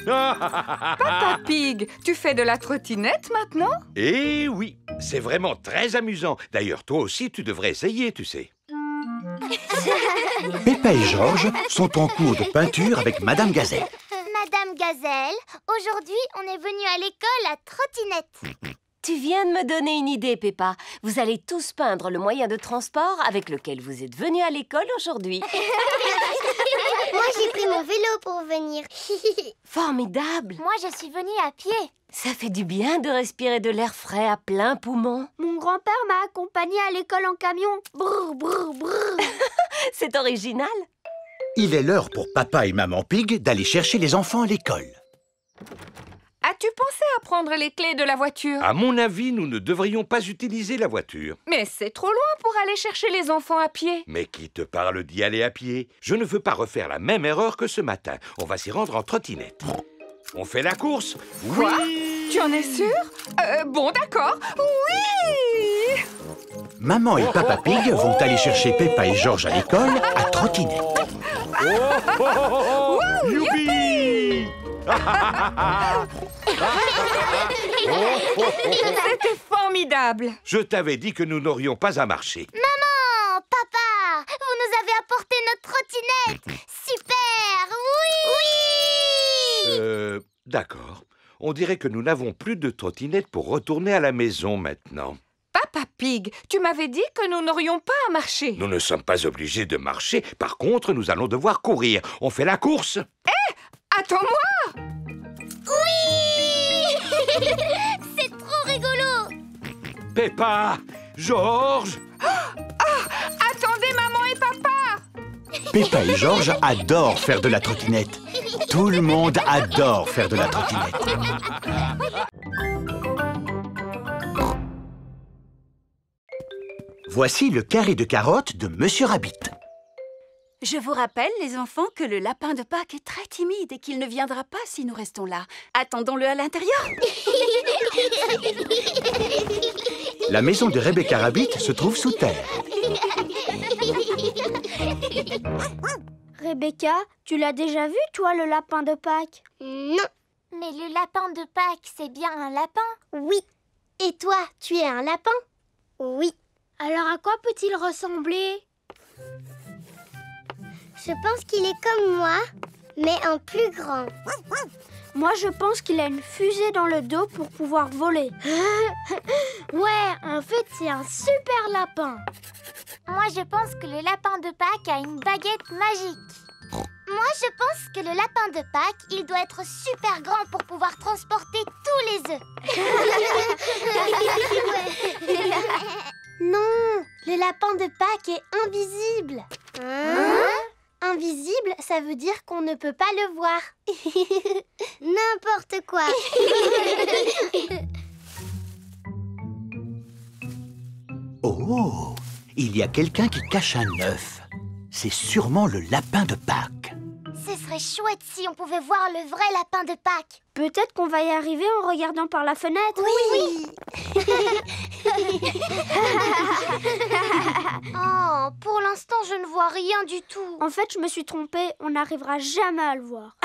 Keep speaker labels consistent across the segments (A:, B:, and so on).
A: Papa Pig, tu fais de la trottinette maintenant?
B: Eh oui, c'est vraiment très amusant. D'ailleurs, toi aussi, tu devrais essayer, tu sais.
C: Peppa et Georges sont en cours de peinture avec Madame Gazelle.
D: Madame Gazelle, aujourd'hui, on est venu à l'école à trottinette.
E: Tu viens de me donner une idée, Peppa. Vous allez tous peindre le moyen de transport avec lequel vous êtes venus à l'école aujourd'hui.
D: Moi, j'ai pris mon vélo pour venir.
E: Formidable!
D: Moi, je suis venue à pied.
E: Ça fait du bien de respirer de l'air frais à plein poumon.
D: Mon grand-père m'a accompagnée à l'école en camion. Brrr, brrr, brrr.
E: C'est original.
C: Il est l'heure pour Papa et Maman Pig d'aller chercher les enfants à l'école.
A: As-tu pensé à prendre les clés de la voiture?
B: À mon avis, nous ne devrions pas utiliser la voiture.
A: Mais c'est trop loin pour aller chercher les enfants à pied.
B: Mais qui te parle d'y aller à pied? Je ne veux pas refaire la même erreur que ce matin. On va s'y rendre en trottinette. On fait la course?
A: Quoi?
B: Oui!
A: Tu en es sûr? Bon, d'accord. Oui!
C: Maman et Papa Pig vont aller chercher Peppa et Georges à l'école à trottinette.
B: Youpi!
A: C'était formidable.
B: Je t'avais dit que nous n'aurions pas à marcher.
D: Maman, papa, vous nous avez apporté notre trottinette. Super, oui!
B: D'accord. On dirait que nous n'avons plus de trottinette pour retourner à la maison maintenant.
A: Papa Pig, tu m'avais dit que nous n'aurions pas à marcher.
B: Nous ne sommes pas obligés de marcher. Par contre, nous allons devoir courir. On fait la course?
A: Attends-moi!
D: Oui! C'est trop rigolo!
B: Peppa! Georges!
A: Attendez, maman et papa!
C: Peppa et Georges adorent faire de la trottinette. Tout le monde adore faire de la trottinette. Voici le carré de carottes de Monsieur Rabbit.
F: Je vous rappelle, les enfants, que le lapin de Pâques est très timide et qu'il ne viendra pas si nous restons là. Attendons-le à l'intérieur.
C: La maison de Rebecca Rabbit se trouve sous terre.
D: Rebecca, tu l'as déjà vu, toi, le lapin de Pâques? Non. Mais le lapin de Pâques, c'est bien un lapin? Oui. Et toi, tu es un lapin? Oui. Alors à quoi peut-il ressembler? Je pense qu'il est comme moi, mais en plus grand. Moi, je pense qu'il a une fusée dans le dos pour pouvoir voler. Ouais, en fait, c'est un super lapin. Moi, je pense que le lapin de Pâques a une baguette magique. Moi, je pense que le lapin de Pâques, il doit être super grand pour pouvoir transporter tous les œufs. Non, le lapin de Pâques est invisible. Invisible, ça veut dire qu'on ne peut pas le voir. N'importe quoi.
C: Oh, il y a quelqu'un qui cache un œuf. C'est sûrement le lapin de Pâques.
D: Ce serait chouette si on pouvait voir le vrai lapin de Pâques. Peut-être qu'on va y arriver en regardant par la fenêtre. Oui. Oh, pour l'instant, je ne vois rien du tout. En fait, je me suis trompée. On n'arrivera jamais à le voir.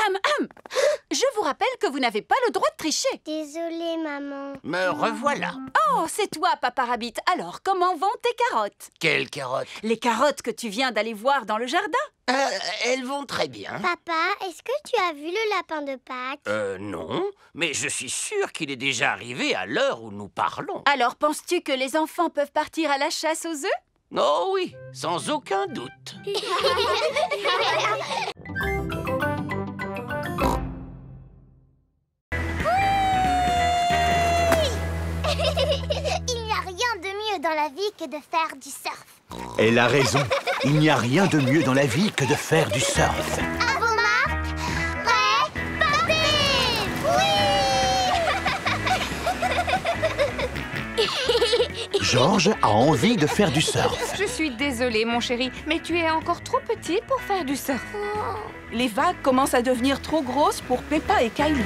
F: Je vous rappelle que vous n'avez pas le droit de tricher.
D: Désolée, maman.
G: Me revoilà.
F: Oh, c'est toi, Papa Rabbit. Alors, comment vont tes carottes?
G: Quelles carottes?
F: Les carottes que tu viens d'aller voir dans le jardin?
G: Elles vont très bien.
D: Papa, est-ce que tu as vu le lapin de Pâques?
G: Non, mais je suis sûr qu'il est déjà arrivé à l'heure où nous parlons.
F: Alors, penses-tu que les enfants peuvent partir à la chasse aux œufs?
G: Oh oui, sans aucun doute.
D: Il n'y a rien de mieux dans la vie que de faire du surf.
C: Elle a raison. Il n'y a rien de mieux dans la vie que de faire du surf.
D: À vos marques, prêts, partez! Oui!
C: Georges a envie de faire du surf.
A: Je suis désolée, mon chéri, mais tu es encore trop petit pour faire du surf.
F: Les vagues commencent à devenir trop grosses pour Peppa et Kylie.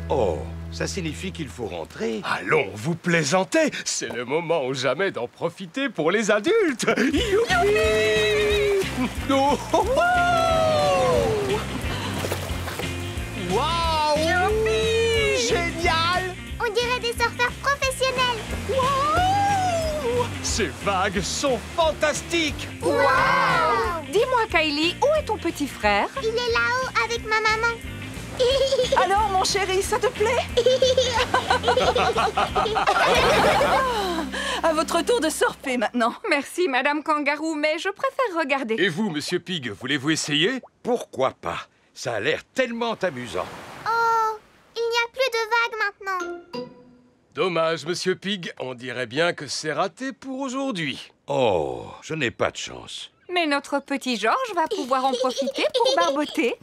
B: Oh, ça signifie qu'il faut rentrer.
H: Allons, vous plaisantez. C'est le moment ou jamais d'en profiter pour les adultes. Youpi! Oh, oh, oh! Waouh! Ces vagues sont fantastiques!
A: Dis-moi, Kylie, où est ton petit frère?
D: Il est là-haut avec ma maman.
I: Alors, mon chéri, ça te plaît? À votre tour de surfer maintenant.
A: Merci, Madame Kangaroo, mais je préfère regarder.
H: Et vous, Monsieur Pig, voulez-vous essayer?
B: Pourquoi pas? Ça a l'air tellement amusant.
D: Oh, il n'y a plus de vagues maintenant.
H: Dommage, Monsieur Pig. On dirait bien que c'est raté pour aujourd'hui.
B: Oh, je n'ai pas de chance.
A: Mais notre petit Georges va pouvoir en profiter pour barboter.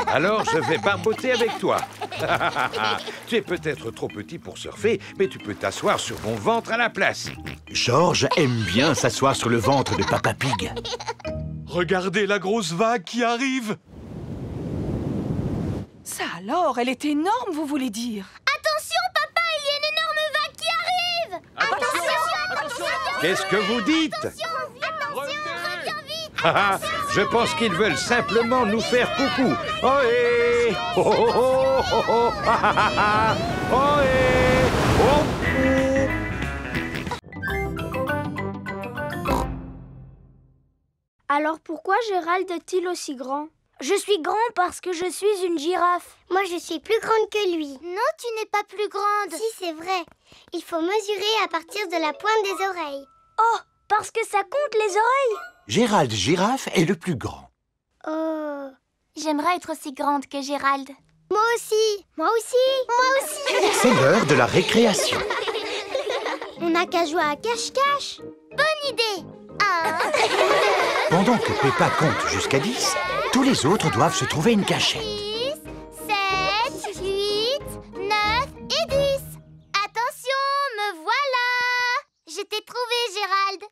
B: Alors, je vais barboter avec toi. Tu es peut-être trop petit pour surfer, mais tu peux t'asseoir sur mon ventre à la place.
C: Georges aime bien s'asseoir sur le ventre de Papa Pig.
H: Regardez la grosse vague qui arrive!
I: Ça alors, elle est énorme, vous voulez dire?
D: Attention, papa, il y a une énorme vague qui arrive. Attention.
B: Qu'est-ce que vous dites?
D: Attention, reviens vite.
B: Je pense qu'ils veulent simplement nous faire coucou. Ohé! Oh, oh, oh, oh, oh, ah, ah, ah. Ohé! Oh, oh.
D: Alors pourquoi Gérald est-il aussi grand? Je suis grand parce que je suis une girafe. Moi, je suis plus grande que lui. Non, tu n'es pas plus grande. Si, c'est vrai. Il faut mesurer à partir de la pointe des oreilles. Oh, parce que ça compte les oreilles?
C: Gérald Girafe est le plus grand.
D: Oh, j'aimerais être aussi grande que Gérald. Moi aussi. Moi aussi. Moi aussi.
C: C'est l'heure de la récréation.
D: On n'a qu'à jouer à cache-cache. Bonne idée.
C: Pendant que Peppa compte jusqu'à 10, tous les autres doivent se trouver une cachette.
D: 6, 7, 8, 9 et 10. Attention, me voilà. Je t'ai trouvé, Gérald.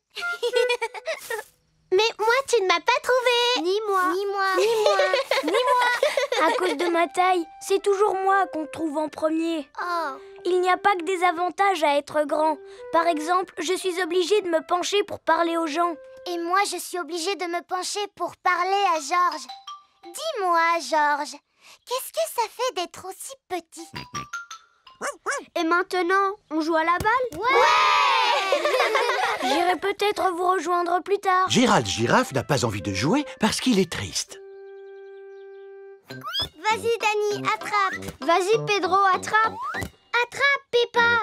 D: Mais moi, tu ne m'as pas trouvé. Ni moi. Ni moi. Ni moi. Ni moi. À cause de ma taille, c'est toujours moi qu'on trouve en premier. Oh. Il n'y a pas que des avantages à être grand. Par exemple, je suis obligée de me pencher pour parler aux gens. Et moi, je suis obligée de me pencher pour parler à Georges. Dis-moi, Georges, qu'est-ce que ça fait d'être aussi petit? Et maintenant, on joue à la balle? Ouais. J'irai peut-être vous rejoindre plus tard.
C: Gérald Girafe n'a pas envie de jouer parce qu'il est triste.
D: Vas-y, Dani, attrape. Vas-y, Pedro, attrape. Attrape, Peppa.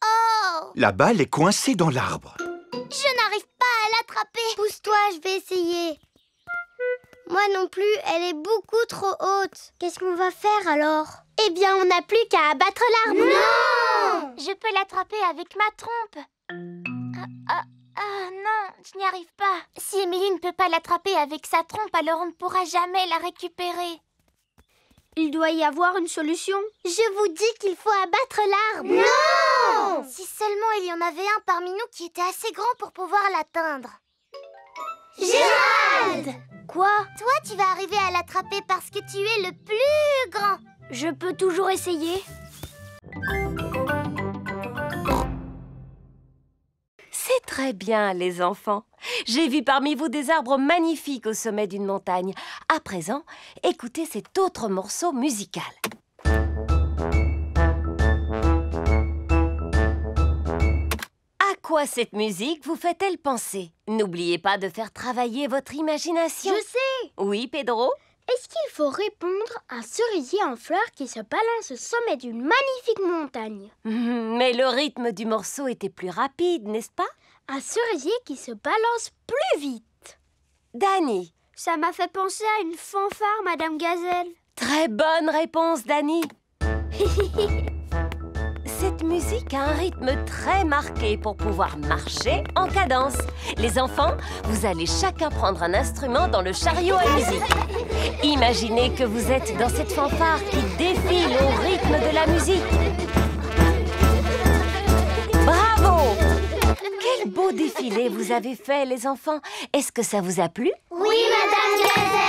D: Oh!
C: La balle est coincée dans l'arbre.
D: Je n'arrive pas à l'attraper. Pousse-toi, je vais essayer. Moi non plus, elle est beaucoup trop haute. Qu'est-ce qu'on va faire alors? Eh bien, on n'a plus qu'à abattre l'arbre. Non! Je peux l'attraper avec ma trompe. Non, je n'y arrive pas. Si Émilie ne peut pas l'attraper avec sa trompe, alors on ne pourra jamais la récupérer. Il doit y avoir une solution. Je vous dis qu'il faut abattre l'arbre. Non! Si seulement il y en avait un parmi nous qui était assez grand pour pouvoir l'atteindre. Gérald! Quoi? Toi, tu vas arriver à l'attraper parce que tu es le plus grand. Je peux toujours essayer.
E: C'est très bien, les enfants. J'ai vu parmi vous des arbres magnifiques au sommet d'une montagne. À présent, écoutez cet autre morceau musical. À quoi cette musique vous fait-elle penser? N'oubliez pas de faire travailler votre imagination.
D: Je sais!
E: Oui, Pedro?
D: Est-ce qu'il faut répondre à un cerisier en fleurs qui se balance au sommet d'une magnifique montagne?
E: Mais le rythme du morceau était plus rapide, n'est-ce pas?
D: Un cerisier qui se balance plus vite.
E: Dani?
D: Ça m'a fait penser à une fanfare, Madame Gazelle.
E: Très bonne réponse, Dani. Cette musique a un rythme très marqué pour pouvoir marcher en cadence. Les enfants, vous allez chacun prendre un instrument dans le chariot à musique. Imaginez que vous êtes dans cette fanfare qui défile au rythme de la musique. Bravo! Quel beau défilé vous avez fait, les enfants. Est-ce que ça vous a plu?
D: Oui, Madame Gazelle.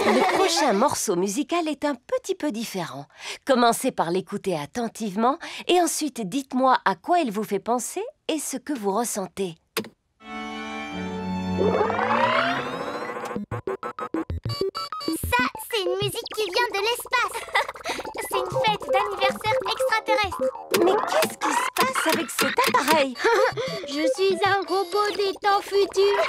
E: Le prochain morceau musical est un petit peu différent. Commencez par l'écouter attentivement et ensuite dites-moi à quoi il vous fait penser et ce que vous ressentez.
D: Ça, c'est une musique qui vient de l'espace. C'est une fête d'anniversaire extraterrestre.
E: Mais qu'est-ce qui se passe avec cet appareil Poppy.
D: Je suis un robot des temps futurs.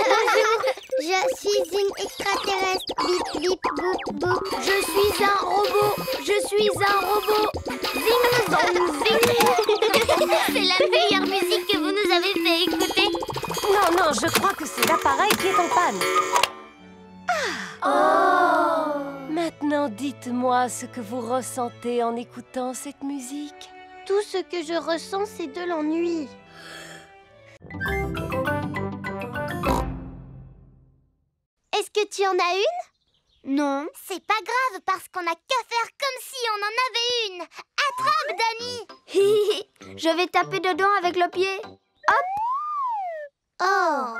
D: Bonjour, je suis une extraterrestre. Bip, bip, boop, boop. Je suis un robot. Je suis un robot. Zing, zong, zing. C'est la meilleure musique que vous nous avez fait écouter.
E: Non, non, je crois que c'est l'appareil qui est en panne. Maintenant, dites-moi ce que vous ressentez en écoutant cette musique.
D: Tout ce que je ressens, c'est de l'ennui. Est-ce que tu en as une? Non. C'est pas grave parce qu'on n'a qu'à faire comme si on en avait une. Attrape, Dani. Je vais taper dedans avec le pied. Hop. Oh.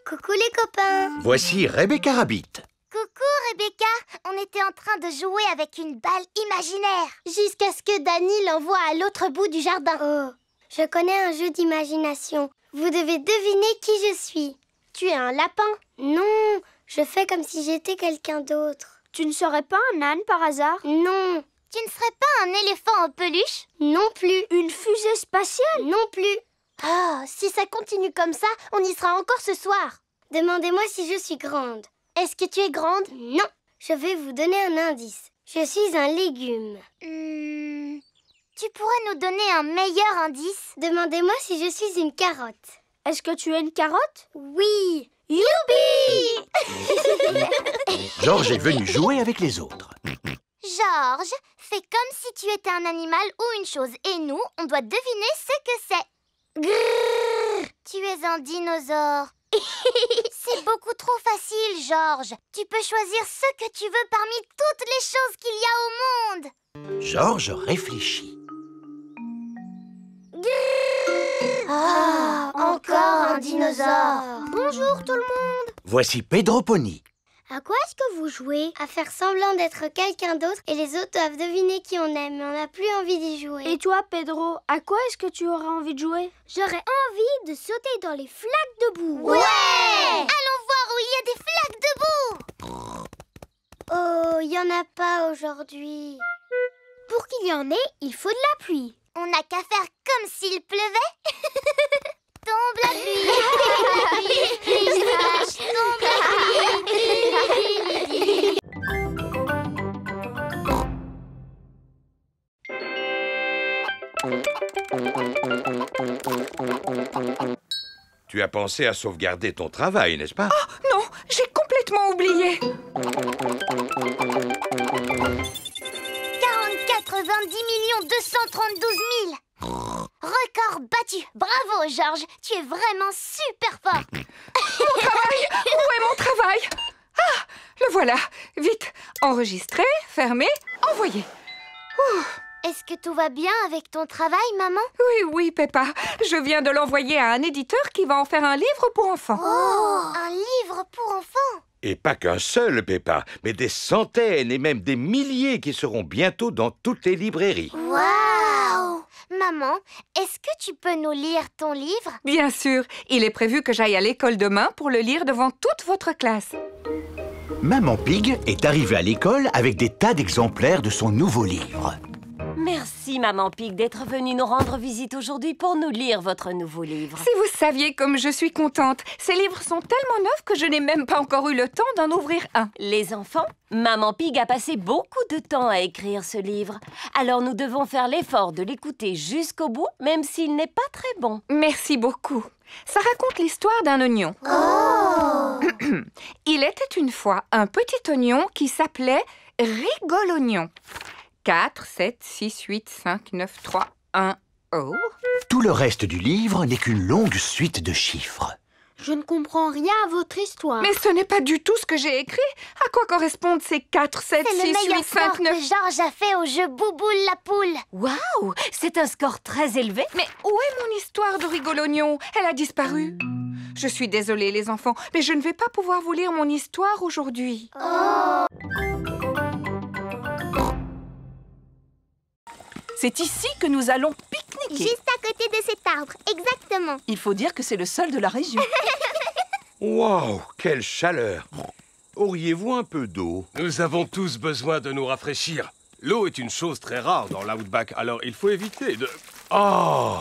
D: Coucou les copains.
B: Voici Rebecca Rabbit.
D: Coucou Rebecca. On était en train de jouer avec une balle imaginaire. Jusqu'à ce que Dani l'envoie à l'autre bout du jardin. Oh. Je connais un jeu d'imagination. Vous devez deviner qui je suis. Tu es un lapin? Non, je fais comme si j'étais quelqu'un d'autre. Tu ne serais pas un âne par hasard? Non. Tu ne serais pas un éléphant en peluche? Non plus. Une fusée spatiale? Non plus. Ah, si ça continue comme ça, on y sera encore ce soir. Demandez-moi si je suis grande. Est-ce que tu es grande? Non. Je vais vous donner un indice. Je suis un légume. Tu pourrais nous donner un meilleur indice? Demandez-moi si je suis une carotte. Est-ce que tu es une carotte? Oui. Youpi!
C: Georges est venu jouer avec les autres.
D: Georges, fais comme si tu étais un animal ou une chose. Et nous, on doit deviner ce que c'est. Grrr, tu es un dinosaure. C'est beaucoup trop facile, Georges. Tu peux choisir ce que tu veux parmi toutes les choses qu'il y a au monde.
C: Georges réfléchit.
D: Ah, encore un dinosaure. Bonjour tout le monde.
C: Voici Pedro Pony.
D: À quoi est-ce que vous jouez? À faire semblant d'être quelqu'un d'autre et les autres doivent deviner qui on aime, mais on n'a plus envie d'y jouer. Et toi, Pedro, à quoi est-ce que tu auras envie de jouer? J'aurais envie de sauter dans les flaques de boue. Ouais! Allons voir où il y a des flaques de boue. Oh, il n'y en a pas aujourd'hui. Pour qu'il y en ait, il faut de la pluie. On n'a qu'à faire comme s'il pleuvait. Tombe la pluie. Tombe la pluie.
B: Tu as pensé à sauvegarder ton travail, n'est-ce pas?
A: Oh, non, j'ai complètement oublié.
D: 90 232 000. Record battu. Bravo, Georges. Tu es vraiment super fort.
A: Mon travail! Où est mon travail? Ah, le voilà. Vite, enregistrer, fermer, envoyer.
D: Est-ce que tout va bien avec ton travail, maman?
A: Oui, Peppa. Je viens de l'envoyer à un éditeur qui va en faire un livre pour enfants.
D: Oh, un livre pour enfants?
B: Et pas qu'un seul, Peppa, mais des centaines et même des milliers qui seront bientôt dans toutes les librairies.
D: Waouh! Maman, est-ce que tu peux nous lire ton livre?
A: Bien sûr. Il est prévu que j'aille à l'école demain pour le lire devant toute votre classe.
C: Maman Pig est arrivée à l'école avec des tas d'exemplaires de son nouveau livre.
E: Merci, Maman Pig, d'être venue nous rendre visite aujourd'hui pour nous lire votre nouveau livre.
A: Si vous saviez comme je suis contente. Ces livres sont tellement neufs que je n'ai même pas encore eu le temps d'en ouvrir un.
E: Les enfants, Maman Pig a passé beaucoup de temps à écrire ce livre. Alors nous devons faire l'effort de l'écouter jusqu'au bout, même s'il n'est pas très bon.
A: Merci beaucoup. Ça raconte l'histoire d'un oignon.
D: Oh!
A: Il était une fois un petit oignon qui s'appelait Rigolognon. 4, 7, 6, 8, 5, 9, 3, 1, oh.
C: Tout le reste du livre n'est qu'une longue suite de chiffres.
D: Je ne comprends rien à votre histoire.
A: Mais ce n'est pas du tout ce que j'ai écrit. À quoi correspondent ces 4, 7, 6, 8, 5, 9...
D: que Georges a fait au jeu Bouboule la poule.
E: Waouh! C'est un score très élevé.
A: Mais où est mon histoire de Rigolognon? Elle a disparu. Je suis désolée, les enfants, mais je ne vais pas pouvoir vous lire mon histoire aujourd'hui.
D: Oh!
I: C'est ici que nous allons pique-niquer.
D: Juste à côté de cet arbre, exactement.
I: Il faut dire que c'est le seul de la région.
B: Waouh, quelle chaleur! Auriez-vous un peu d'eau?
H: Nous avons tous besoin de nous rafraîchir. L'eau est une chose très rare dans l'Outback, alors il faut éviter de... Oh!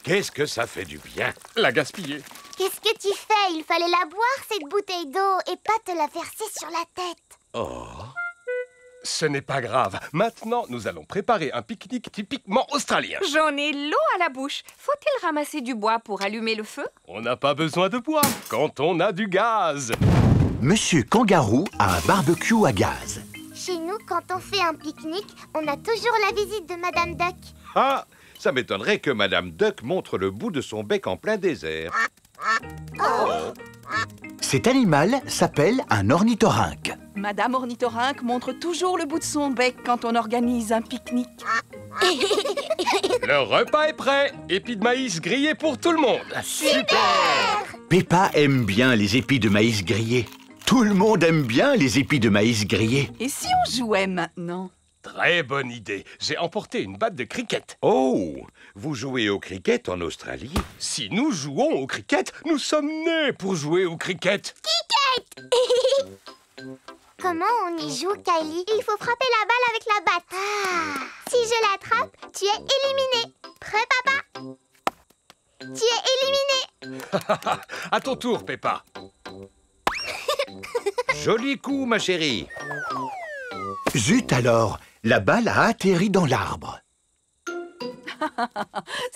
B: Qu'est-ce que ça fait du bien?
H: La gaspiller.
D: Qu'est-ce que tu fais? Il fallait la boire, cette bouteille d'eau, et pas te la verser sur la tête.
B: Oh.
H: Ce n'est pas grave. Maintenant, nous allons préparer un pique-nique typiquement australien.
A: J'en ai l'eau à la bouche. Faut-il ramasser du bois pour allumer le feu?
H: On n'a pas besoin de bois quand on a du gaz.
C: Monsieur Kangaroo a un barbecue à gaz.
D: Chez nous, quand on fait un pique-nique, on a toujours la visite de Madame Duck.
B: Ah, ça m'étonnerait que Madame Duck montre le bout de son bec en plein désert.
C: Cet animal s'appelle un ornithorynque.
I: Madame Ornithorynque montre toujours le bout de son bec quand on organise un pique-nique.
H: Le repas est prêt. Épis de maïs grillés pour tout le monde.
D: Super!
C: Peppa aime bien les épis de maïs grillés. Tout le monde aime bien les épis de maïs grillés.
I: Et si on jouait maintenant?
H: Très bonne idée. J'ai emporté une batte de cricket.
B: Oh, vous jouez au cricket en Australie?
H: Si nous jouons au cricket, nous sommes nés pour jouer au cricket.
D: Comment on y joue, Kylie? Il faut frapper la balle avec la batte. Si je l'attrape, tu es éliminé. Prêt, papa? Tu es éliminé.
H: À ton tour, Peppa.
B: Joli coup, ma chérie.
C: Zut alors, la balle a atterri dans l'arbre.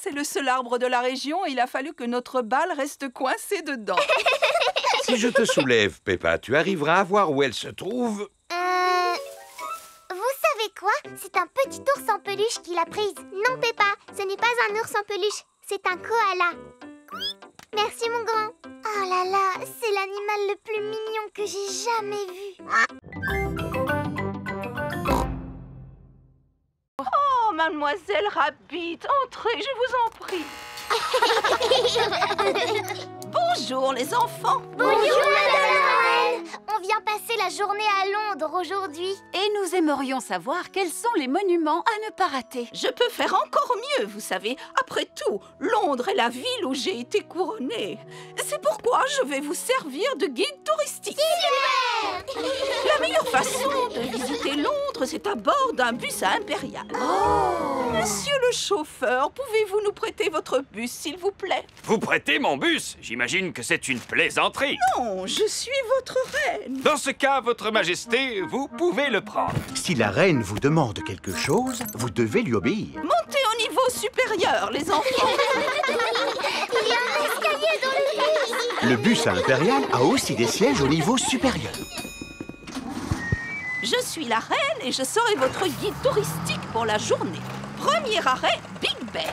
I: C'est le seul arbre de la région et il a fallu que notre balle reste coincée dedans.
B: Si je te soulève, Peppa, tu arriveras à voir où elle se trouve?
D: Vous savez quoi? C'est un petit ours en peluche qui l'a prise. Non, Peppa, ce n'est pas un ours en peluche, c'est un koala. Merci, mon grand. Oh là là, c'est l'animal le plus mignon que j'ai jamais vu.
I: Oh, mademoiselle Rabbit, entrez, je vous en prie. Bonjour, les enfants.
D: Bonjour, Madame Noël. On vient passer la journée à Londres aujourd'hui.
F: Et nous aimerions savoir quels sont les monuments à ne pas rater.
I: Je peux faire encore mieux, vous savez. Après tout, Londres est la ville où j'ai été couronnée. C'est pourquoi je vais vous servir de guide touristique.
D: Super!
I: La meilleure façon de visiter Londres, c'est à bord d'un bus à Impérial. Monsieur le chauffeur, pouvez-vous nous prêter votre bus, s'il vous plaît?
G: Vous prêtez mon bus? J'imagine que c'est une plaisanterie.
I: Non, je suis votre reine.
G: Dans ce cas, votre majesté, vous pouvez le prendre.
C: Si la reine vous demande quelque chose, vous devez lui obéir.
I: Montez au niveau supérieur, les enfants.
D: Il y a un escalier dans le bus.
C: Le bus à Impérial a aussi des sièges au niveau supérieur.
I: Je suis la reine et je serai votre guide touristique pour la journée. Premier arrêt, Big Ben.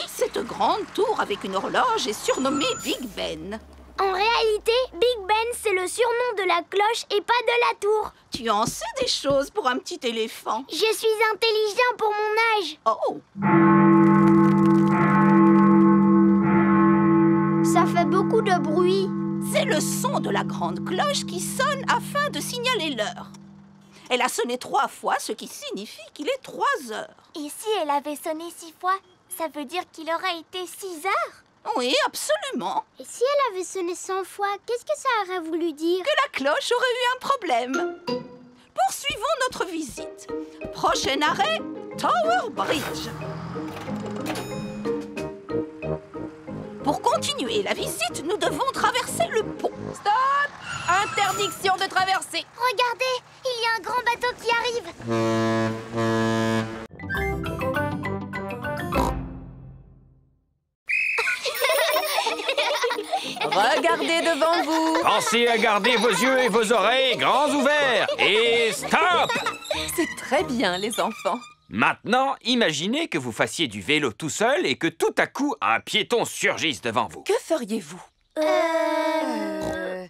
I: Cette grande tour avec une horloge est surnommée Big Ben.
D: En réalité, Big Ben, c'est le surnom de la cloche et pas de la tour.
I: Tu en sais des choses pour un petit éléphant.
D: Je suis intelligent pour mon âge.
I: Oh!
D: Ça fait beaucoup de bruit.
I: C'est le son de la grande cloche qui sonne afin de signaler l'heure. Elle a sonné 3 fois, ce qui signifie qu'il est 3 heures.
D: Et si elle avait sonné 6 fois, ça veut dire qu'il aurait été 6 heures?
I: Oui, absolument.
D: Et si elle avait sonné 100 fois, qu'est-ce que ça aurait voulu dire?
I: Que la cloche aurait eu un problème. Poursuivons notre visite. Prochain arrêt, Tower Bridge. Pour continuer la visite, nous devons traverser le pont.
F: Stop! Interdiction de traverser.
D: Regardez, il y a un grand bateau qui arrive.
F: Regardez devant vous.
G: Pensez à garder vos yeux et vos oreilles grands ouverts. Et stop!
F: C'est très bien, les enfants.
G: Maintenant, imaginez que vous fassiez du vélo tout seul et que tout à coup, un piéton surgisse devant vous.
F: Que feriez-vous?
D: Je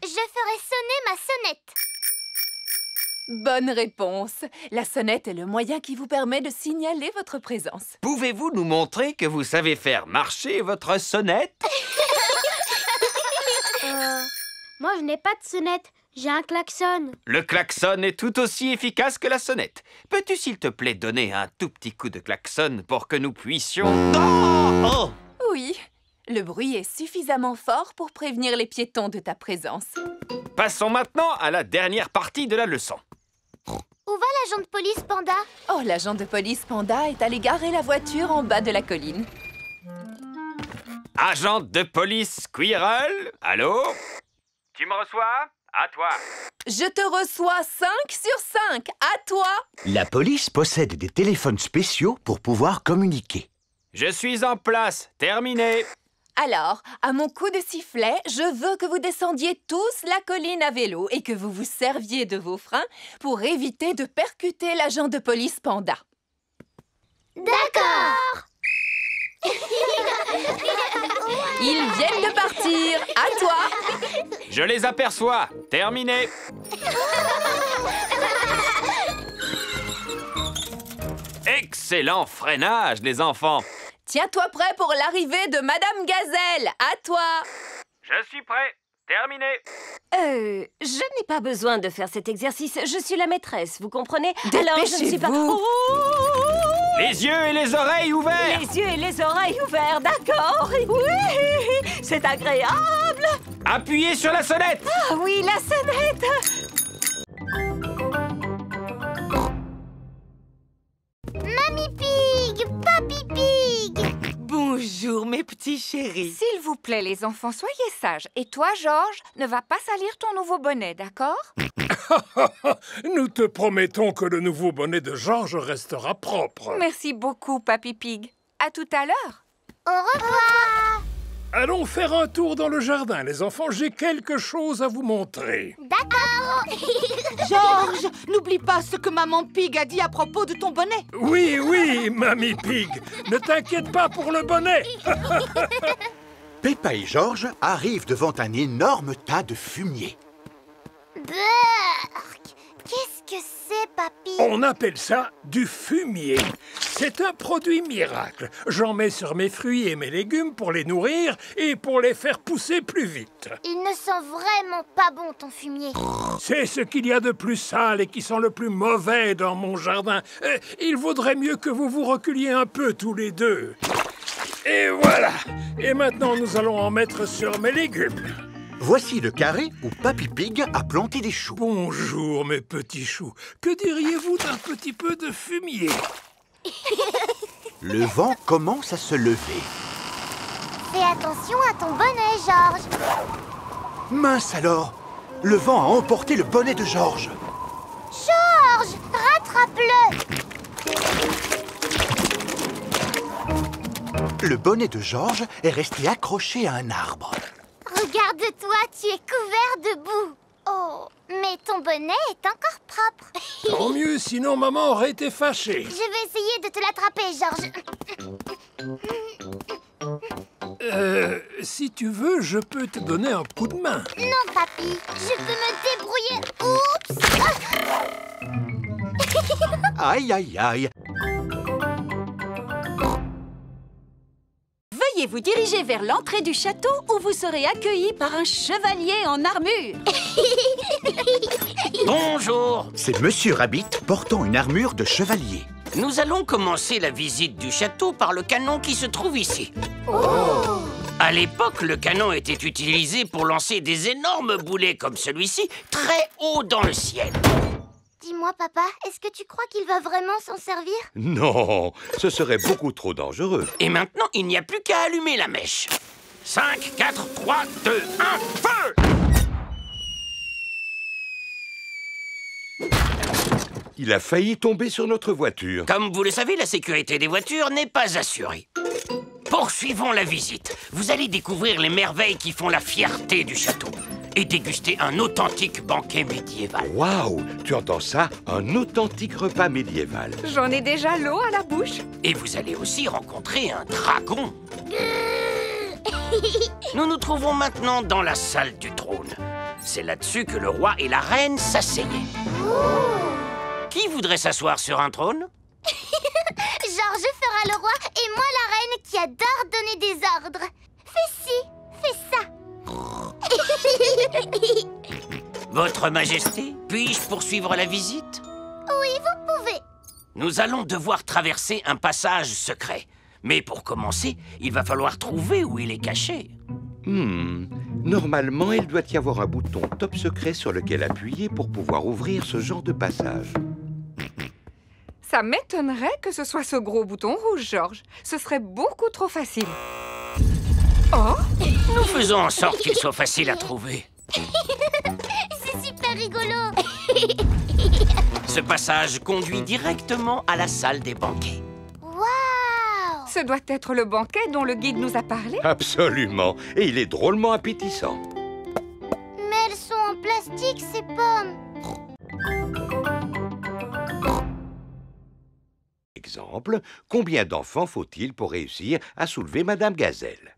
D: ferais sonner ma sonnette.
F: Bonne réponse. La sonnette est le moyen qui vous permet de signaler votre présence.
G: Pouvez-vous nous montrer que vous savez faire marcher votre sonnette?
D: Moi, je n'ai pas de sonnette. J'ai un klaxon.
G: Le klaxon est tout aussi efficace que la sonnette. Peux-tu, s'il te plaît, donner un tout petit coup de klaxon pour que nous puissions... Oh!
F: Oui, le bruit est suffisamment fort pour prévenir les piétons de ta présence.
G: Passons maintenant à la dernière partie de la leçon.
D: Où va l'agent de police Panda?
F: Oh, l'agent de police Panda est allé garer la voiture en bas de la colline.
G: Agent de police Squirrel, allô? Tu me reçois? À toi.
F: Je te reçois 5 sur 5. À toi.
C: La police possède des téléphones spéciaux pour pouvoir communiquer.
G: Je suis en place. Terminé.
F: Alors, à mon coup de sifflet, je veux que vous descendiez tous la colline à vélo et que vous vous serviez de vos freins pour éviter de percuter l'agent de police Panda.
D: D'accord.
F: Ils viennent de partir. À toi.
G: Je les aperçois. Terminé. Excellent freinage, les enfants.
F: Tiens-toi prêt pour l'arrivée de Madame Gazelle. À toi.
G: Je suis prêt. Terminé.
E: Je n'ai pas besoin de faire cet exercice. Je suis la maîtresse, vous comprenez? Alors, je ne suis pas...
F: Dépêchez-vous.
G: Les yeux et les oreilles ouverts.
E: Les yeux et les oreilles ouverts, d'accord? Oui, c'est agréable.
G: Appuyez sur la sonnette.
E: Ah oui, la sonnette.
D: Mamie Pig, Papy Pig.
J: Bonjour, mes petits chéris.
A: S'il vous plaît, les enfants, soyez sages. Et toi, Georges, ne va pas salir ton nouveau bonnet, d'accord?
K: Nous te promettons que le nouveau bonnet de Georges restera propre.
A: Merci beaucoup, Papy Pig. À tout à l'heure.
D: Au revoir.
K: Allons faire un tour dans le jardin, les enfants. J'ai quelque chose à vous montrer.
D: D'accord.
I: Georges, n'oublie pas ce que Maman Pig a dit à propos de ton bonnet.
K: Oui, oui, Mamie Pig. Ne t'inquiète pas pour le bonnet.
C: Peppa et Georges arrivent devant un énorme tas de fumier.
D: Burk. Qu'est-ce que c'est, Papy?
K: On appelle ça du fumier. C'est un produit miracle. J'en mets sur mes fruits et mes légumes pour les nourrir et pour les faire pousser plus vite.
D: Il ne sent vraiment pas bon, ton fumier.
K: C'est ce qu'il y a de plus sale et qui sent le plus mauvais dans mon jardin. Il vaudrait mieux que vous vous reculiez un peu tous les deux. Et voilà. Et maintenant, nous allons en mettre sur mes légumes.
C: Voici le carré où Papy Pig a planté des choux.
K: Bonjour, mes petits choux. Que diriez-vous d'un petit peu de fumier?
C: Le vent commence à se lever.
D: Fais attention à ton bonnet, Georges.
C: Mince alors! Le vent a emporté le bonnet de Georges.
D: Georges, rattrape-le.
C: Le bonnet de Georges est resté accroché à un arbre.
D: Regarde-toi, tu es couvert de boue. Oh, mais ton bonnet est encore propre.
K: Tant mieux, sinon maman aurait été fâchée.
D: Je vais essayer de te l'attraper, Georges.
K: Si tu veux, je peux te donner un coup de main.
D: Non, papy, je peux me débrouiller. Oups.
C: Aïe, aïe, aïe.
F: Veuillez vous diriger vers l'entrée du château où vous serez accueillis par un chevalier en armure.
J: Bonjour.
C: C'est Monsieur Rabbit portant une armure de chevalier.
J: Nous allons commencer la visite du château par le canon qui se trouve ici.
D: Oh.
J: À l'époque, le canon était utilisé pour lancer des énormes boulets comme celui-ci, très haut dans le ciel.
D: Dis-moi, papa, est-ce que tu crois qu'il va vraiment s'en servir?
B: Non, ce serait beaucoup trop dangereux.
J: Et maintenant, il n'y a plus qu'à allumer la mèche. 5, 4, 3, 2, 1, feu!
B: Il a failli tomber sur notre voiture.
J: Comme vous le savez, la sécurité des voitures n'est pas assurée. Poursuivons la visite. Vous allez découvrir les merveilles qui font la fierté du château et déguster un authentique banquet médiéval.
B: Waouh, tu entends ça? Un authentique repas médiéval.
A: J'en ai déjà l'eau à la bouche.
J: Et vous allez aussi rencontrer un dragon. Nous nous trouvons maintenant dans la salle du trône. C'est là-dessus que le roi et la reine s'asseyaient. Qui voudrait s'asseoir sur un trône?
D: Georges fera le roi et moi la reine qui adore donner des ordres. Fais ci, fais ça.
J: Votre Majesté, puis-je poursuivre la visite?
D: Oui, vous pouvez.
J: Nous allons devoir traverser un passage secret. Mais pour commencer, il va falloir trouver où il est caché.
B: Normalement, il doit y avoir un bouton top secret sur lequel appuyer pour pouvoir ouvrir ce genre de passage.
A: Ça m'étonnerait que ce soit ce gros bouton rouge, George. Ce serait beaucoup trop facile. Oh!
J: Nous faisons en sorte qu'il soit facile à trouver.
D: C'est super rigolo.
J: Ce passage conduit directement à la salle des banquets.
D: Waouh!
A: Ce doit être le banquet dont le guide nous a parlé.
B: Absolument. Et il est drôlement appétissant.
D: Mais elles sont en plastique, ces pommes.
B: Exemple, combien d'enfants faut-il pour réussir à soulever Madame Gazelle?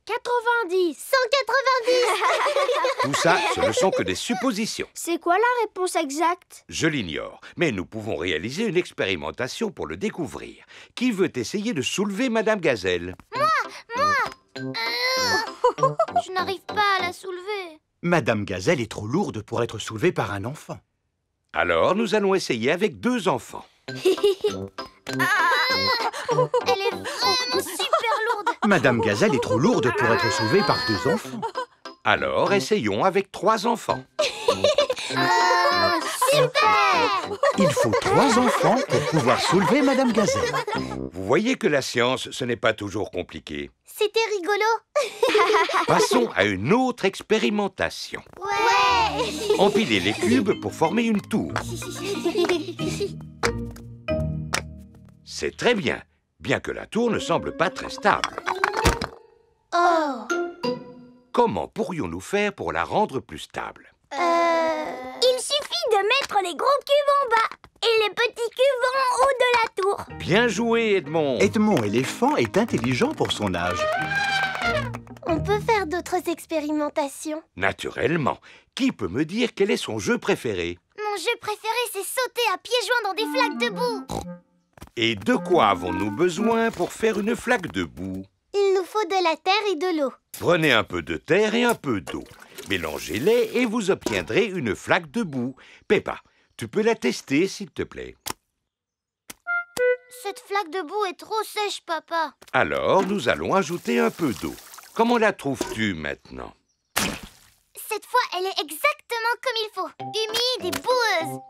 D: 90. 190.
B: Tout ça, ce ne sont que des suppositions.
D: C'est quoi la réponse exacte?
B: Je l'ignore, mais nous pouvons réaliser une expérimentation pour le découvrir. Qui veut essayer de soulever Madame Gazelle?
D: Je n'arrive pas à la soulever.
C: Madame Gazelle est trop lourde pour être soulevée par un enfant.
B: Alors, nous allons essayer avec 2 enfants.
D: Elle est vraiment super lourde.
C: Madame Gazelle est trop lourde pour être soulevée par 2 enfants.
B: Alors, essayons avec 3 enfants.
D: Super!
C: Il faut 3 enfants pour pouvoir soulever Madame Gazelle.
B: Vous voyez que la science, ce n'est pas toujours compliqué.
D: C'était rigolo.
B: Passons à une autre expérimentation.
D: Ouais!
B: Empilez les cubes pour former une tour. C'est très bien, bien que la tour ne semble pas très stable.
D: Oh!
B: Comment pourrions-nous faire pour la rendre plus stable?
D: Il suffit de mettre les gros cubes en bas et les petits cubes en haut de la tour.
B: Bien joué, Edmond.
C: Edmond éléphant est intelligent pour son âge.
D: On peut faire d'autres expérimentations.
B: Naturellement. Qui peut me dire quel est son jeu préféré?
D: Mon jeu préféré, c'est sauter à pieds joints dans des flaques de boue.
B: Et de quoi avons-nous besoin pour faire une flaque de boue?
D: Il nous faut de la terre et de l'eau.
B: Prenez un peu de terre et un peu d'eau. Mélangez-les et vous obtiendrez une flaque de boue. Peppa, tu peux la tester, s'il te plaît.
D: Cette flaque de boue est trop sèche, papa.
B: Alors, nous allons ajouter un peu d'eau. Comment la trouves-tu maintenant?
D: Cette fois, elle est exactement comme il faut. Humide et boueuse.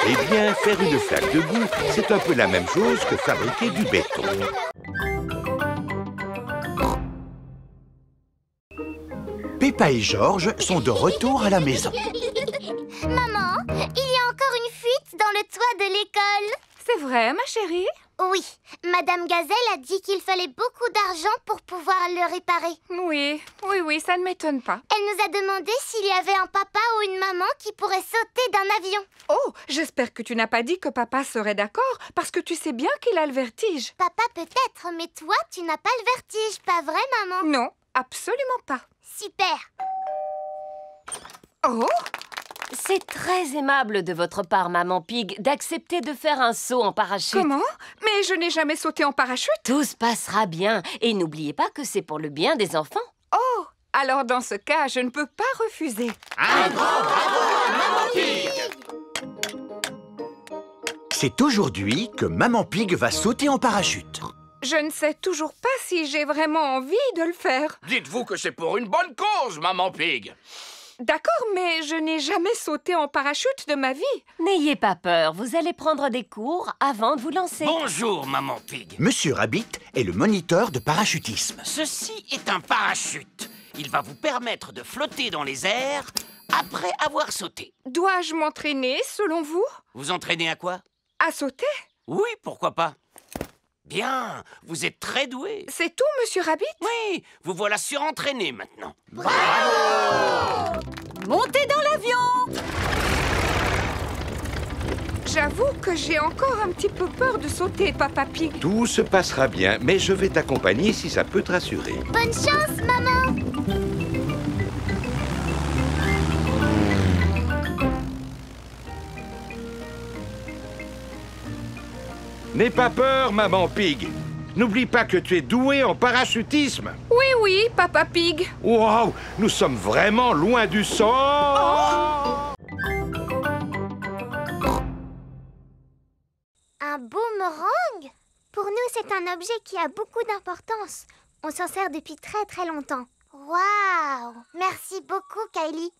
B: Eh bien, faire une flaque de boue, c'est un peu la même chose que fabriquer du béton.
C: Peppa et George sont de retour à la maison.
D: Maman, il y a encore une fuite dans le toit de l'école.
A: C'est vrai, ma chérie?
D: Oui, Madame Gazelle a dit qu'il fallait beaucoup d'argent pour pouvoir le réparer.
A: Oui, ça ne m'étonne pas.
D: Elle nous a demandé s'il y avait un papa ou une maman qui pourrait sauter d'un avion.
A: Oh, j'espère que tu n'as pas dit que papa serait d'accord, parce que tu sais bien qu'il a le vertige.
D: Papa peut-être, mais toi, tu n'as pas le vertige, pas vrai, maman?
A: Non, absolument pas.
D: Super.
A: Oh!
E: C'est très aimable de votre part, Maman Pig, d'accepter de faire un saut en parachute.
A: Comment? Mais je n'ai jamais sauté en parachute.
E: Tout se passera bien. Et n'oubliez pas que c'est pour le bien des enfants.
A: Oh! Alors dans ce cas, je ne peux pas refuser.
J: Un grand bravo à Maman Pig!
C: C'est aujourd'hui que Maman Pig va sauter en parachute.
A: Je ne sais toujours pas si j'ai vraiment envie de le faire.
J: Dites-vous que c'est pour une bonne cause, Maman Pig.
A: D'accord, mais je n'ai jamais sauté en parachute de ma vie.
E: N'ayez pas peur, vous allez prendre des cours avant de vous lancer.
J: Bonjour, Maman Pig.
C: Monsieur Rabbit est le moniteur de parachutisme.
J: Ceci est un parachute. Il va vous permettre de flotter dans les airs après avoir sauté.
A: Dois-je m'entraîner, selon vous?
J: Vous entraînez à quoi?
A: À sauter?
J: Oui, pourquoi pas. Bien, vous êtes très doué.
A: C'est tout, Monsieur Rabbit?
J: Oui, vous voilà surentraîné maintenant.
F: Bravo! Montez dans l'avion!
A: J'avoue que j'ai encore un petit peu peur de sauter, Papa Pig.
B: Tout se passera bien, mais je vais t'accompagner si ça peut te rassurer.
D: Bonne chance, maman!
B: N'aie pas peur, Maman Pig. N'oublie pas que tu es doué en parachutisme.
A: Oui, Papa Pig.
B: Waouh, nous sommes vraiment loin du sol.
D: Un boomerang? Pour nous, c'est un objet qui a beaucoup d'importance. On s'en sert depuis très très longtemps. Waouh! Merci beaucoup, Kylie.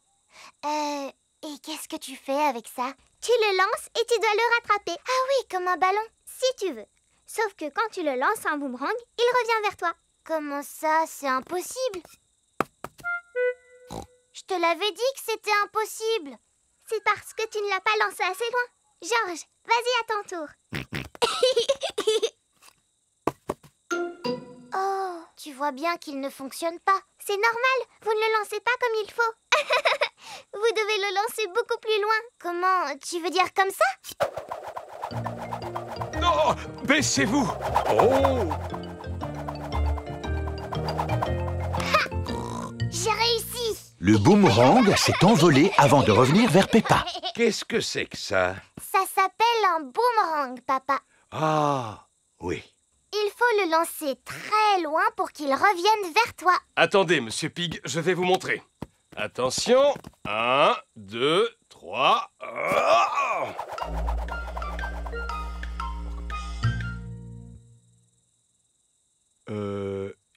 D: Et qu'est-ce que tu fais avec ça? Tu le lances et tu dois le rattraper. Ah oui, comme un ballon, si tu veux. Sauf que quand tu le lances en boomerang, il revient vers toi. Comment ça, c'est impossible? Je te l'avais dit que c'était impossible. C'est parce que tu ne l'as pas lancé assez loin. Georges, vas-y à ton tour. Oh, tu vois bien qu'il ne fonctionne pas. C'est normal, vous ne le lancez pas comme il faut. Vous devez le lancer beaucoup plus loin. Comment? Tu veux dire comme ça?
H: Non, baissez-vous. Oh!
D: J'ai réussi.
C: Le boomerang s'est envolé avant de revenir vers Peppa.
B: Qu'est-ce que c'est que ça?
D: Ça s'appelle un boomerang, papa.
B: Ah, oui.
D: Il faut le lancer très loin pour qu'il revienne vers toi.
H: Attendez, Monsieur Pig, je vais vous montrer. Attention. 1, 2, 3.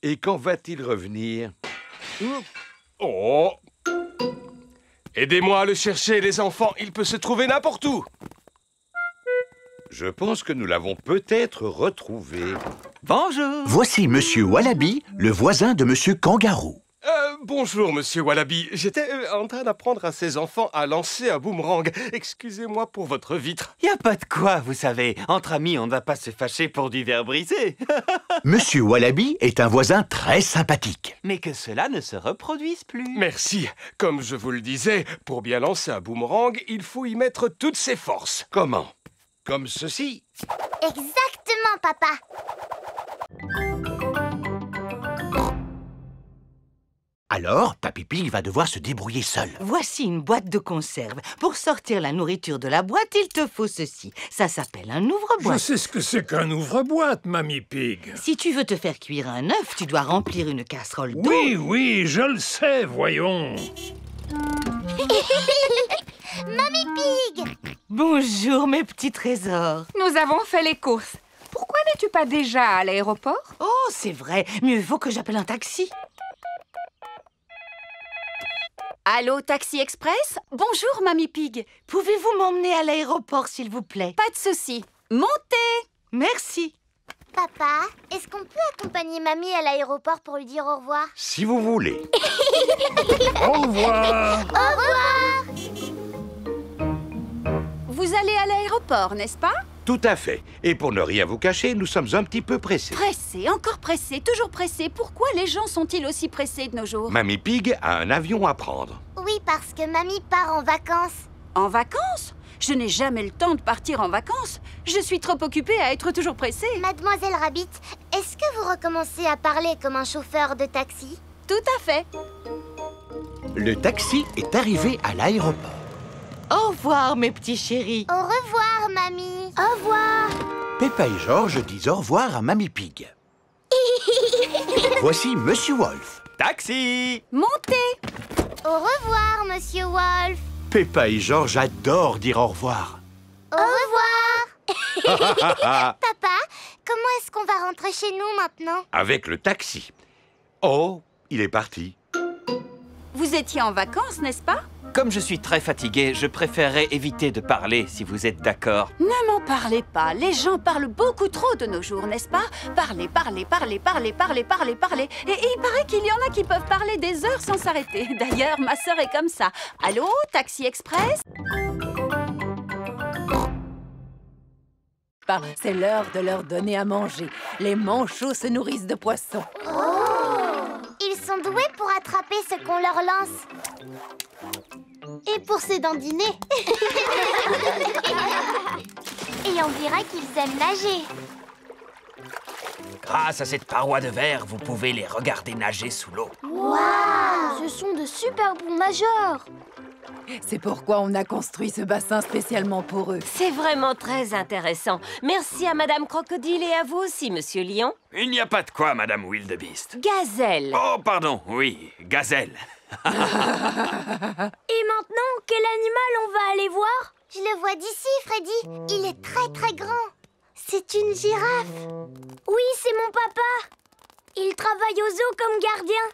B: Et quand va-t-il revenir?
H: Oh! Aidez-moi à le chercher, les enfants. Il peut se trouver n'importe où.
B: Je pense que nous l'avons peut-être retrouvé.
G: Bonjour.
C: Voici Monsieur Wallaby, le voisin de Monsieur Kangaroo.
H: Bonjour, Monsieur Wallaby. J'étais en train d'apprendre à ces enfants à lancer un boomerang. Excusez-moi pour votre vitre.
G: Y a pas de quoi, vous savez. Entre amis, on ne va pas se fâcher pour du verre brisé.
C: Monsieur Wallaby est un voisin très sympathique.
G: Mais que cela ne se reproduise plus.
H: Merci. Comme je vous le disais, pour bien lancer un boomerang, il faut y mettre toutes ses forces.
B: Comment? Comme ceci?
D: Exactement, papa.
C: Alors, Papy Pig va devoir se débrouiller seul.
L: Voici une boîte de conserve. Pour sortir la nourriture de la boîte, il te faut ceci. Ça s'appelle un ouvre-boîte.
K: Je sais ce que c'est qu'un ouvre-boîte, Mamie Pig.
L: Si tu veux te faire cuire un œuf, tu dois remplir une casserole d'eau.
K: Oui, je le sais, voyons.
D: Mamie Pig!
L: Bonjour, mes petits trésors.
A: Nous avons fait les courses. Pourquoi n'es-tu pas déjà à l'aéroport?
L: Oh, c'est vrai. Mieux vaut que j'appelle un taxi.
F: Allô, Taxi Express? Bonjour, Mamie Pig.
L: Pouvez-vous m'emmener à l'aéroport, s'il vous plaît?
F: Pas de souci. Montez!
L: Merci.
D: Papa, est-ce qu'on peut accompagner Mamie à l'aéroport pour lui dire au revoir?
B: Si vous voulez.
K: Au revoir.
D: Au revoir!
F: Vous allez à l'aéroport, n'est-ce pas?
B: Tout à fait. Et pour ne rien vous cacher, nous sommes un petit peu pressés.
F: Pressé, encore pressé, toujours pressé. Pourquoi les gens sont-ils aussi pressés de nos jours?
B: Mamie Pig a un avion à prendre.
D: Oui, parce que Mamie part en vacances.
F: En vacances? Je n'ai jamais le temps de partir en vacances. Je suis trop occupée à être toujours pressée.
D: Mademoiselle Rabbit, est-ce que vous recommencez à parler comme un chauffeur de taxi?
F: Tout à fait.
C: Le taxi est arrivé à l'aéroport.
L: Au revoir, mes petits chéris.
D: Au revoir, Mamie. Au revoir.
C: Peppa et Georges disent au revoir à Mamie Pig. Voici Monsieur Wolf.
G: Taxi!
F: Montez!
D: Au revoir, Monsieur Wolf.
C: Peppa et Georges adorent dire au revoir.
D: Au revoir. Papa, comment est-ce qu'on va rentrer chez nous maintenant?
B: Avec le taxi. Oh, il est parti.
F: Vous étiez en vacances, n'est-ce pas?
G: Comme je suis très fatigué, je préférerais éviter de parler, si vous êtes d'accord.
F: Ne m'en parlez pas. Les gens parlent beaucoup trop de nos jours, n'est-ce pas? Parler, parler, parler, parler, parler, parler, parler. Et il paraît qu'il y en a qui peuvent parler des heures sans s'arrêter. D'ailleurs, ma sœur est comme ça. Allô, Taxi Express? C'est l'heure de leur donner à manger. Les manchots se nourrissent de poissons.
D: Ils sont doués pour attraper ce qu'on leur lance. Et pour se dandiner. Et on dirait qu'ils aiment nager.
J: Grâce à cette paroi de verre, vous pouvez les regarder nager sous l'eau.
D: Waouh! Ce sont de super bons nageurs.
F: C'est pourquoi on a construit ce bassin spécialement pour eux.
E: C'est vraiment très intéressant. Merci à Madame Crocodile et à vous aussi, Monsieur Lion.
G: Il n'y a pas de quoi, Madame Wildebeest.
E: Gazelle.
G: Oh, pardon, oui, gazelle.
D: Et maintenant, quel animal on va aller voir? Je le vois d'ici, Freddy. Il est très très grand. C'est une girafe. Oui, c'est mon papa. Il travaille au zoo comme gardien.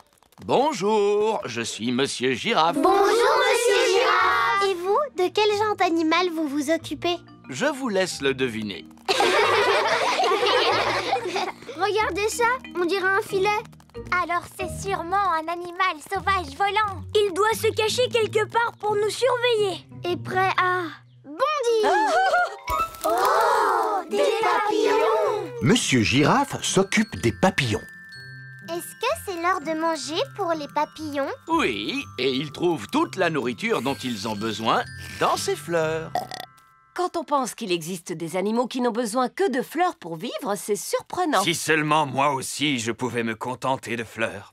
J: Bonjour, je suis Monsieur Girafe.
D: Bonjour, Monsieur Girafe. Girafe! Et vous, de quel genre d'animal vous vous occupez?
M: Je vous laisse le deviner.
D: Regardez ça, on dirait un filet.
N: Alors c'est sûrement un animal sauvage volant.
D: Il doit se cacher quelque part pour nous surveiller. Et prêt à bondir.
N: Oh, des papillons!
C: Monsieur Girafe s'occupe des papillons.
N: Est-ce que c'est l'heure de manger pour les papillons?
M: Oui, et ils trouvent toute la nourriture dont ils ont besoin dans ces fleurs.
E: Quand on pense qu'il existe des animaux qui n'ont besoin que de fleurs pour vivre, c'est surprenant.
G: Si seulement moi aussi je pouvais me contenter de fleurs.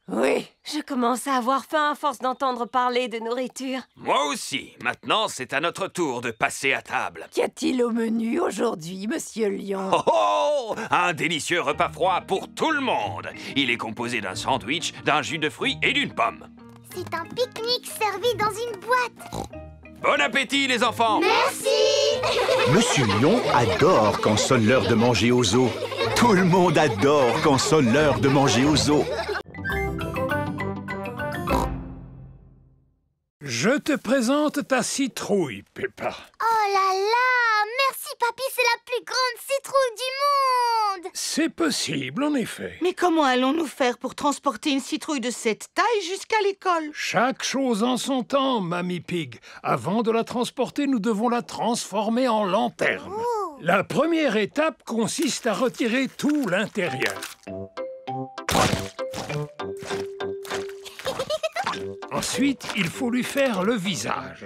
E: Oui, je commence à avoir faim à force d'entendre parler de nourriture.
G: Moi aussi. Maintenant, c'est à notre tour de passer à table.
F: Qu'y a-t-il au menu aujourd'hui, Monsieur Lion?
G: Oh oh! Un délicieux repas froid pour tout le monde. Il est composé d'un sandwich, d'un jus de fruits et d'une pomme.
N: C'est un pique-nique servi dans une boîte.
G: Bon appétit, les enfants!
N: Merci!
C: Monsieur Lion adore quand sonne l'heure de manger aux os. Tout le monde adore quand sonne l'heure de manger aux os.
K: Je te présente ta citrouille, Peppa.
N: Oh là là! Merci, papy, c'est la plus grande citrouille du monde!
K: C'est possible, en effet.
L: Mais comment allons-nous faire pour transporter une citrouille de cette taille jusqu'à l'école?
K: Chaque chose en son temps, Mamie Pig. Avant de la transporter, nous devons la transformer en lanterne.
N: Oh.
K: La première étape consiste à retirer tout l'intérieur. Ensuite, il faut lui faire le visage.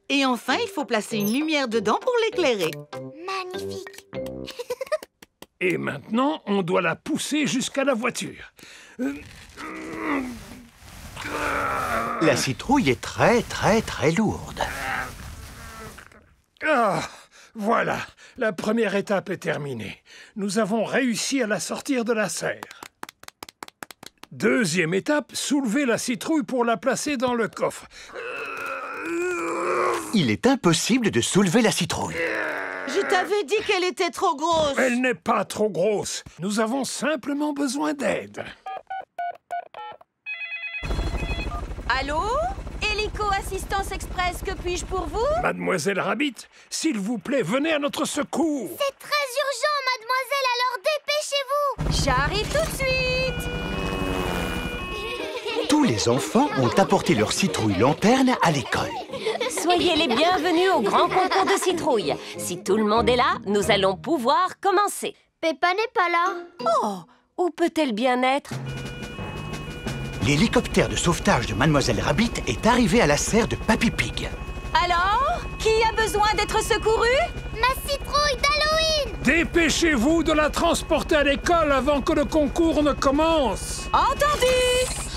L: Et enfin, il faut placer une lumière dedans pour l'éclairer.
N: Magnifique!
K: Et maintenant, on doit la pousser jusqu'à la voiture.
C: La citrouille est très, très, très lourde.
K: Ah, voilà, la première étape est terminée. Nous avons réussi à la sortir de la serre. Deuxième étape, soulever la citrouille pour la placer dans le coffre.
C: Il est impossible de soulever la citrouille.
L: Je t'avais dit qu'elle était trop grosse.
K: Elle n'est pas trop grosse. Nous avons simplement besoin d'aide.
F: Allô? Hélico Assistance Express, que puis-je pour vous?
K: Mademoiselle Rabbit, s'il vous plaît, venez à notre secours.
N: C'est très urgent, mademoiselle, alors dépêchez-vous!
F: J'arrive tout de suite!
C: Tous les enfants ont apporté leur citrouille lanterne à l'école.
E: Soyez les bienvenus au grand concours de citrouilles. Si tout le monde est là, nous allons pouvoir commencer.
D: Peppa n'est pas là.
E: Oh, où peut-elle bien être?
C: L'hélicoptère de sauvetage de Mademoiselle Rabbit est arrivé à la serre de Papy Pig.
F: Alors? Qui a besoin d'être secouru?
N: Ma citrouille d'Halloween!
K: Dépêchez-vous de la transporter à l'école avant que le concours ne commence.
F: Entendu!